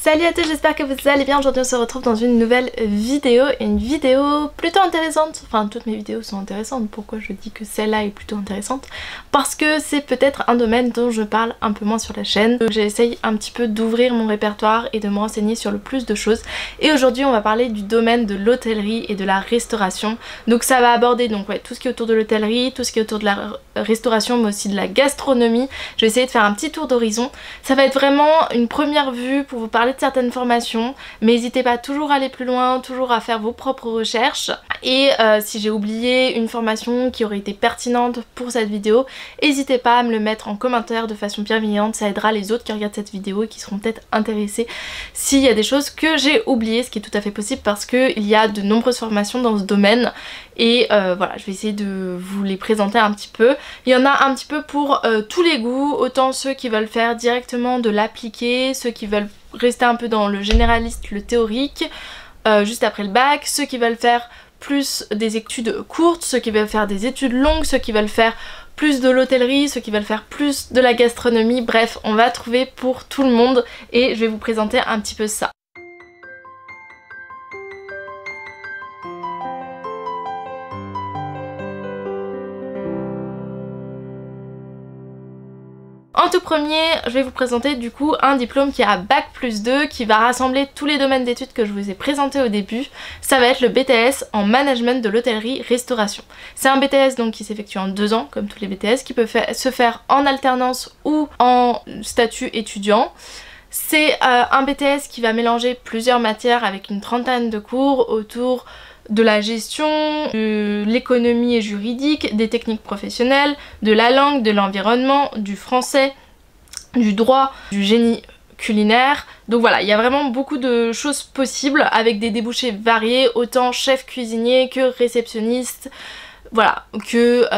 Salut à tous, j'espère que vous allez bien. Aujourd'hui on se retrouve dans une nouvelle vidéo, une vidéo plutôt intéressante. Enfin, toutes mes vidéos sont intéressantes. Pourquoi je dis que celle-là est plutôt intéressante? Parce que c'est peut-être un domaine dont je parle un peu moins sur la chaîne. J'essaye un petit peu d'ouvrir mon répertoire et de me renseigner sur le plus de choses. Et aujourd'hui on va parler du domaine de l'hôtellerie et de la restauration. Donc ça va aborder tout ce qui est autour de l'hôtellerie, tout ce qui est autour de la restauration, mais aussi de la gastronomie. Je vais essayer de faire un petit tour d'horizon. Ça va être vraiment une première vue pour vous parler de certaines formations, mais n'hésitez pas toujours à aller plus loin, toujours à faire vos propres recherches. Et si j'ai oublié une formation qui aurait été pertinente pour cette vidéo, n'hésitez pas à me le mettre en commentaire de façon bienveillante, ça aidera les autres qui regardent cette vidéo et qui seront peut-être intéressés s'il y a des choses que j'ai oubliées, ce qui est tout à fait possible parce qu'il y a de nombreuses formations dans ce domaine. Et voilà, je vais essayer de vous les présenter un petit peu. Il y en a un petit peu pour tous les goûts, autant ceux qui veulent faire directement de l'appliqué, ceux qui veulent rester un peu dans le généraliste, le théorique, juste après le bac, ceux qui veulent faire plus des études courtes, ceux qui veulent faire des études longues, ceux qui veulent faire plus de l'hôtellerie, ceux qui veulent faire plus de la gastronomie, bref, on va trouver pour tout le monde et je vais vous présenter un petit peu ça. En tout premier, je vais vous présenter du coup un diplôme qui a Bac+2 qui va rassembler tous les domaines d'études que je vous ai présentés au début. Ça va être le BTS en management de l'hôtellerie-restauration. C'est un BTS donc qui s'effectue en 2 ans comme tous les BTS, qui peut se faire en alternance ou en statut étudiant. C'est un BTS qui va mélanger plusieurs matières avec une trentaine de cours autour de la gestion, de l'économie et juridique, des techniques professionnelles, de la langue, de l'environnement, du français, du droit, du génie culinaire. Donc voilà, il y a vraiment beaucoup de choses possibles avec des débouchés variés, autant chef cuisinier que réceptionniste. Voilà, que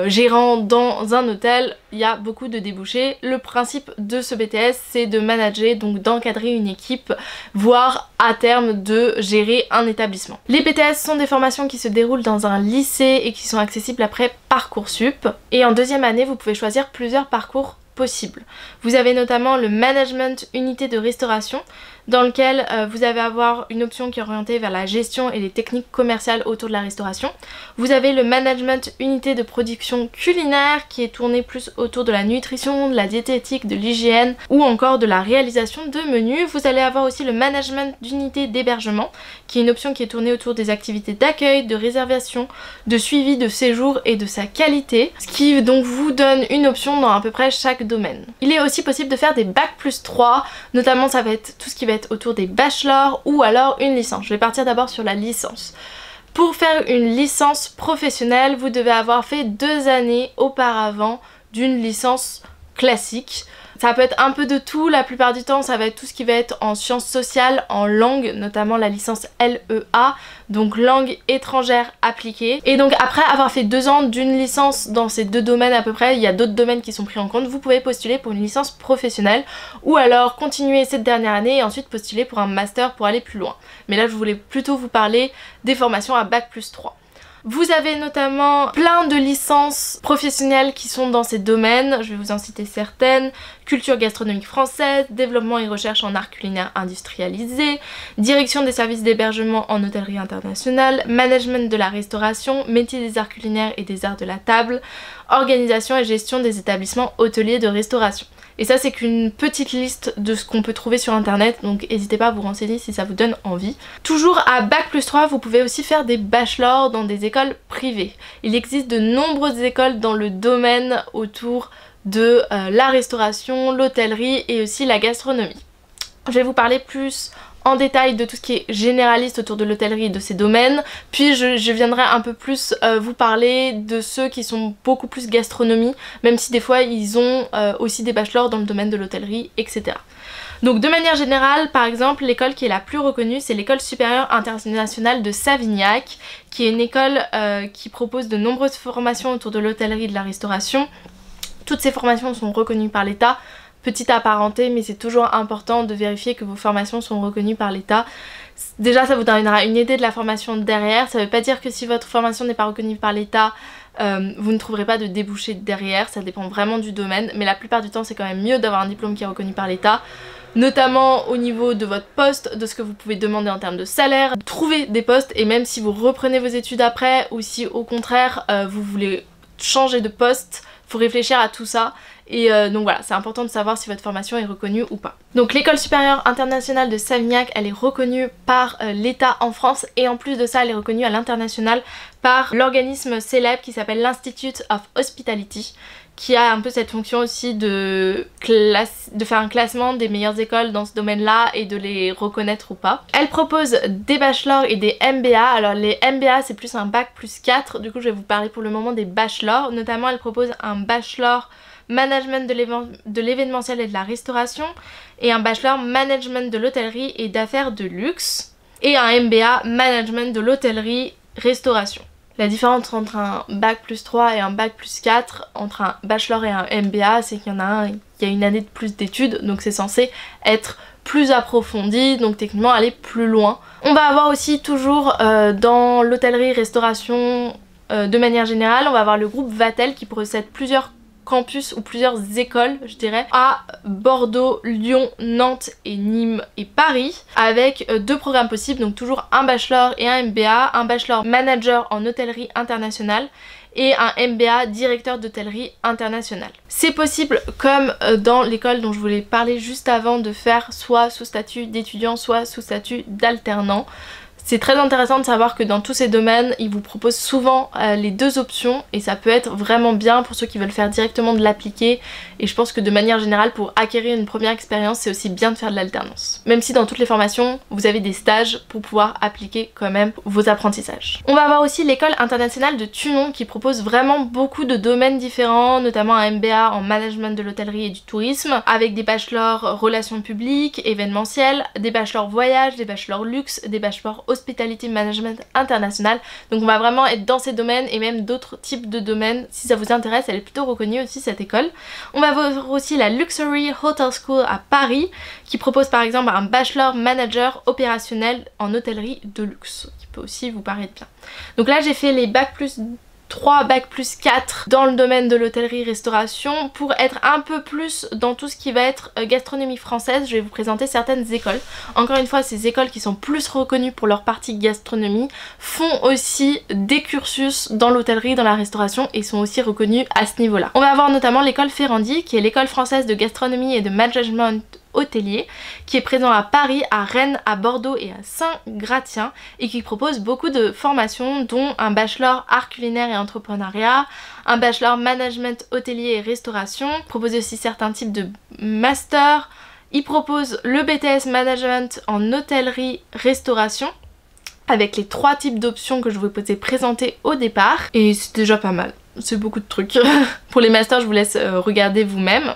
gérant dans un hôtel, il y a beaucoup de débouchés. Le principe de ce BTS, c'est de manager, donc d'encadrer une équipe, voire à terme de gérer un établissement. Les BTS sont des formations qui se déroulent dans un lycée et qui sont accessibles après Parcoursup. Et en deuxième année, vous pouvez choisir plusieurs parcours possibles. Vous avez notamment le management unité de restauration, dans lequel vous allez avoir une option qui est orientée vers la gestion et les techniques commerciales autour de la restauration. Vous avez le management unité de production culinaire qui est tourné plus autour de la nutrition, de la diététique, de l'hygiène ou encore de la réalisation de menus. Vous allez avoir aussi le management d'unité d'hébergement qui est une option qui est tournée autour des activités d'accueil, de réservation, de suivi de séjour et de sa qualité, ce qui donc vous donne une option dans à peu près chaque domaine. Il est aussi possible de faire des Bac+3, notamment ça va être tout ce qui va être autour des bachelors ou alors une licence. Je vais partir d'abord sur la licence. Pour faire une licence professionnelle, vous devez avoir fait 2 années auparavant d'une licence classique. Ça peut être un peu de tout, la plupart du temps ça va être tout ce qui va être en sciences sociales, en langue, notamment la licence LEA, donc langue étrangère appliquée. Et donc après avoir fait 2 ans d'une licence dans ces 2 domaines à peu près, il y a d'autres domaines qui sont pris en compte, vous pouvez postuler pour une licence professionnelle ou alors continuer cette dernière année et ensuite postuler pour un master pour aller plus loin. Mais là je voulais plutôt vous parler des formations à Bac+3. Vous avez notamment plein de licences professionnelles qui sont dans ces domaines, je vais vous en citer certaines. Culture gastronomique française, développement et recherche en art culinaire industrialisé, direction des services d'hébergement en hôtellerie internationale, management de la restauration, métier des arts culinaires et des arts de la table, organisation et gestion des établissements hôteliers de restauration. Et ça c'est qu'une petite liste de ce qu'on peut trouver sur internet, donc n'hésitez pas à vous renseigner si ça vous donne envie. Toujours à Bac+3, vous pouvez aussi faire des bachelors dans des écoles privées. Il existe de nombreuses écoles dans le domaine autour de la restauration, l'hôtellerie et aussi la gastronomie. Je vais vous parler plus en détail de tout ce qui est généraliste autour de l'hôtellerie et de ces domaines, puis je viendrai un peu plus vous parler de ceux qui sont beaucoup plus gastronomie, même si des fois ils ont aussi des bachelors dans le domaine de l'hôtellerie, etc. Donc de manière générale, par exemple, l'école qui est la plus reconnue, c'est l'école supérieure internationale de Savignac, qui est une école qui propose de nombreuses formations autour de l'hôtellerie et de la restauration. Toutes ces formations sont reconnues par l'État. Petite apparenté, mais c'est toujours important de vérifier que vos formations sont reconnues par l'État. Déjà ça vous donnera une idée de la formation derrière, ça veut pas dire que si votre formation n'est pas reconnue par l'État, vous ne trouverez pas de débouché derrière, ça dépend vraiment du domaine, mais la plupart du temps c'est quand même mieux d'avoir un diplôme qui est reconnu par l'État. notamment au niveau de votre poste, de ce que vous pouvez demander en termes de salaire, trouver des postes, et même si vous reprenez vos études après ou si au contraire vous voulez changer de poste, faut réfléchir à tout ça. Et donc voilà, c'est important de savoir si votre formation est reconnue ou pas. Donc l'école supérieure internationale de Savignac, elle est reconnue par l'État en France, et en plus de ça elle est reconnue à l'international par l'organisme célèbre qui s'appelle l'Institute of Hospitality, qui a un peu cette fonction aussi de faire un classement des meilleures écoles dans ce domaine-là et de les reconnaître ou pas. Elle propose des bachelors et des MBA. Alors les MBA c'est plus un bac plus 4, du coup je vais vous parler pour le moment des bachelors. Notamment elle propose un bachelor management de l'événementiel et de la restauration, et un bachelor management de l'hôtellerie et d'affaires de luxe, et un MBA management de l'hôtellerie restauration. La différence entre un bac plus 3 et un bac plus 4, entre un bachelor et un MBA, c'est qu'il y en a un, il y a une année de plus d'études, donc c'est censé être plus approfondi, donc techniquement aller plus loin. On va avoir aussi toujours dans l'hôtellerie restauration de manière générale, on va avoir le groupe Vatel qui possède plusieurs campus ou plusieurs écoles, je dirais, à Bordeaux, Lyon, Nantes et Nîmes et Paris, avec 2 programmes possibles, donc toujours un bachelor et un MBA, un bachelor manager en hôtellerie internationale et un MBA directeur d'hôtellerie internationale. C'est possible, comme dans l'école dont je voulais parler juste avant, de faire soit sous statut d'étudiant, soit sous statut d'alternant. C'est très intéressant de savoir que dans tous ces domaines, ils vous proposent souvent les 2 options, et ça peut être vraiment bien pour ceux qui veulent faire directement de l'appliqué, et je pense que de manière générale pour acquérir une première expérience c'est aussi bien de faire de l'alternance. Même si dans toutes les formations vous avez des stages pour pouvoir appliquer quand même vos apprentissages. On va avoir aussi l'école internationale de Thonon qui propose vraiment beaucoup de domaines différents, notamment un MBA en management de l'hôtellerie et du tourisme, avec des bachelors relations publiques, événementiel, des bachelors voyage, des bachelors luxe, des bachelors Hospitality Management International. Donc on va vraiment être dans ces domaines et même d'autres types de domaines. Si ça vous intéresse, elle est plutôt reconnue aussi cette école. On va voir aussi la Luxury Hotel School à Paris qui propose par exemple un bachelor manager opérationnel en hôtellerie de luxe, qui peut aussi vous paraître bien. Donc là j'ai fait les bac plus 3, bac plus 4 dans le domaine de l'hôtellerie restauration. Pour être un peu plus dans tout ce qui va être gastronomie française, je vais vous présenter certaines écoles. Encore une fois, ces écoles qui sont plus reconnues pour leur partie gastronomie font aussi des cursus dans l'hôtellerie, dans la restauration, et sont aussi reconnues à ce niveau-là. On va avoir notamment l'école Ferrandi qui est l'école française de gastronomie et de management hôtelier, qui est présent à Paris, à Rennes, à Bordeaux et à Saint-Gratien, et qui propose beaucoup de formations dont un bachelor art culinaire et entrepreneuriat, un bachelor management hôtelier et restauration, propose aussi certains types de masters. Il propose le BTS management en hôtellerie restauration avec les 3 types d'options que je vous ai présentées au départ, et c'est déjà pas mal, c'est beaucoup de trucs. Pour les masters je vous laisse regarder vous-même.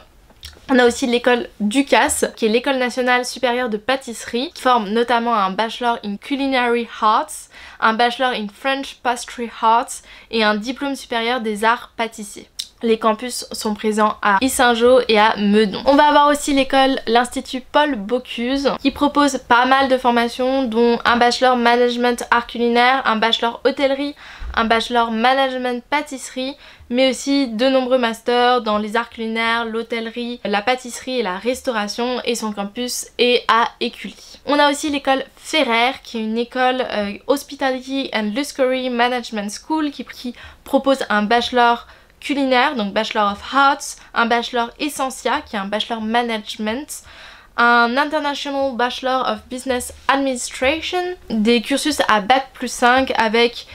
On a aussi l'école Ducasse, qui est l'école nationale supérieure de pâtisserie, qui forme notamment un bachelor in culinary arts, un bachelor in French pastry arts et un diplôme supérieur des arts pâtissiers. Les campus sont présents à Yssingeaux et à Meudon. On va avoir aussi l'école, l'Institut Paul Bocuse, qui propose pas mal de formations, dont un bachelor management art culinaire, un bachelor hôtellerie, un bachelor management pâtisserie, mais aussi de nombreux masters dans les arts culinaires, l'hôtellerie, la pâtisserie et la restauration, et son campus est à Écully. On a aussi l'école Ferrer, qui est une école Hospitality and Luxury Management School qui propose un bachelor culinaire, donc Bachelor of Arts, un Bachelor Essentia qui est un Bachelor Management, un International Bachelor of Business Administration, des cursus à bac plus 5 avec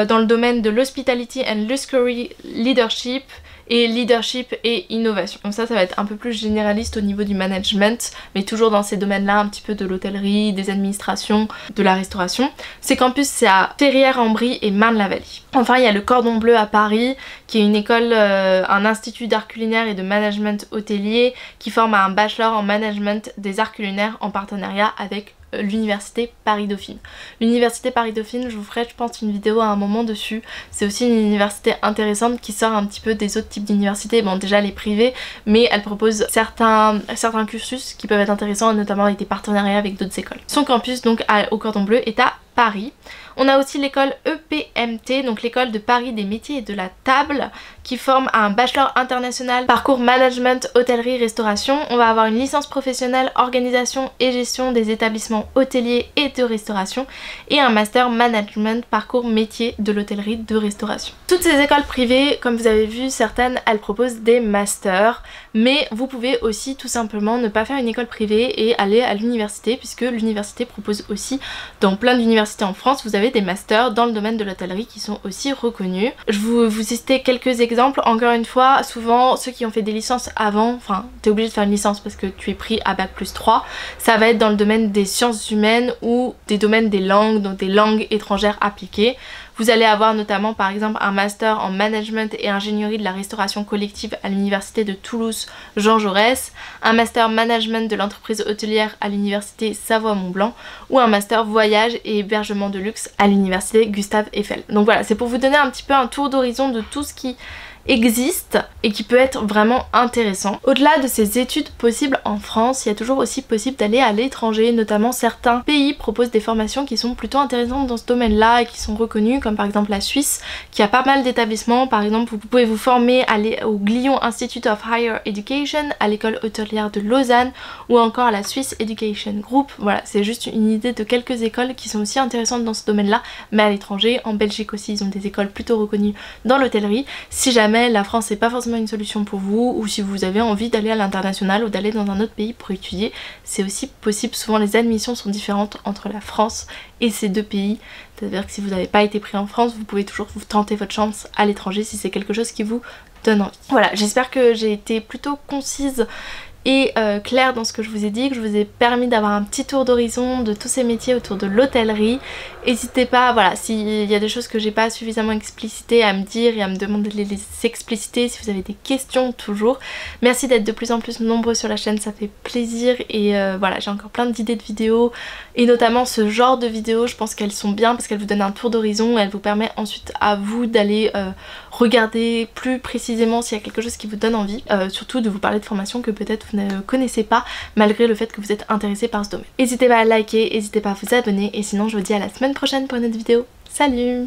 dans le domaine de l'Hospitality and Luxury Leadership et Leadership et Innovation. Donc ça va être un peu plus généraliste au niveau du management, mais toujours dans ces domaines-là, un petit peu de l'hôtellerie, des administrations, de la restauration. Ces campus, c'est à Ferrières-en-Brie et Marne-la-Vallée. Enfin, il y a le Cordon Bleu à Paris, qui est une école, un institut d'art culinaire et de management hôtelier, qui forme un bachelor en management des arts culinaires en partenariat avec l'université Paris-Dauphine. L'université Paris-Dauphine, je vous ferai je pense une vidéo à un moment dessus. C'est aussi une université intéressante qui sort un petit peu des autres types d'universités, bon déjà les privées, mais elle propose certains cursus qui peuvent être intéressants, notamment avec des partenariats avec d'autres écoles. Son campus donc au Cordon Bleu est à Paris. On a aussi l'école EPMT, donc l'école de Paris des métiers et de la table, qui forme à un bachelor international parcours management hôtellerie restauration. On va avoir une licence professionnelle organisation et gestion des établissements hôteliers et de restauration et un master management parcours métier de l'hôtellerie de restauration. Toutes ces écoles privées, comme vous avez vu, certaines elles proposent des masters, mais vous pouvez aussi tout simplement ne pas faire une école privée et aller à l'université, puisque l'université propose aussi, dans plein d'universités en France, vous avez des masters dans le domaine de l'hôtellerie qui sont aussi reconnus. Je vous citer quelques exemples. Encore une fois, souvent ceux qui ont fait des licences avant, enfin t'es obligé de faire une licence parce que tu es pris à bac+3, ça va être dans le domaine des sciences humaines ou des domaines des langues, donc des langues étrangères appliquées. Vous allez avoir notamment par exemple un master en management et ingénierie de la restauration collective à l'université de Toulouse Jean Jaurès, un master management de l'entreprise hôtelière à l'université Savoie-Mont-Blanc ou un master voyage et hébergement de luxe à l'université Gustave Eiffel. Donc voilà, c'est pour vous donner un petit peu un tour d'horizon de tout ce qui existe et qui peut être vraiment intéressant. Au-delà de ces études possibles en France, il y a toujours aussi possible d'aller à l'étranger, notamment certains pays proposent des formations qui sont plutôt intéressantes dans ce domaine-là et qui sont reconnues, comme par exemple la Suisse qui a pas mal d'établissements. Par exemple, vous pouvez vous former au Glion Institute of Higher Education, à l'école hôtelière de Lausanne ou encore à la Swiss Education Group. Voilà, c'est juste une idée de quelques écoles qui sont aussi intéressantes dans ce domaine-là, mais à l'étranger. En Belgique aussi, ils ont des écoles plutôt reconnues dans l'hôtellerie. Si jamais la France n'est pas forcément une solution pour vous, ou si vous avez envie d'aller à l'international ou d'aller dans un autre pays pour étudier, c'est aussi possible. Souvent les admissions sont différentes entre la France et ces deux pays, c'est-à-dire que si vous n'avez pas été pris en France, vous pouvez toujours vous tenter votre chance à l'étranger si c'est quelque chose qui vous donne envie. Voilà, j'espère que j'ai été plutôt concise et claire dans ce que je vous ai dit, que je vous ai permis d'avoir un petit tour d'horizon de tous ces métiers autour de l'hôtellerie. N'hésitez pas, voilà, s'il y a des choses que j'ai pas suffisamment explicitées, à me dire et à me demander de les expliciter, si vous avez des questions toujours. Merci d'être de plus en plus nombreux sur la chaîne, ça fait plaisir et voilà, j'ai encore plein d'idées de vidéos et notamment ce genre de vidéos, je pense qu'elles sont bien parce qu'elles vous donnent un tour d'horizon et elles vous permettent ensuite à vous d'aller regarder plus précisément s'il y a quelque chose qui vous donne envie, surtout de vous parler de formations que peut-être vous ne connaissez pas malgré le fait que vous êtes intéressé par ce domaine. N'hésitez pas à liker, n'hésitez pas à vous abonner et sinon je vous dis à la semaine prochaine pour une autre vidéo. Salut!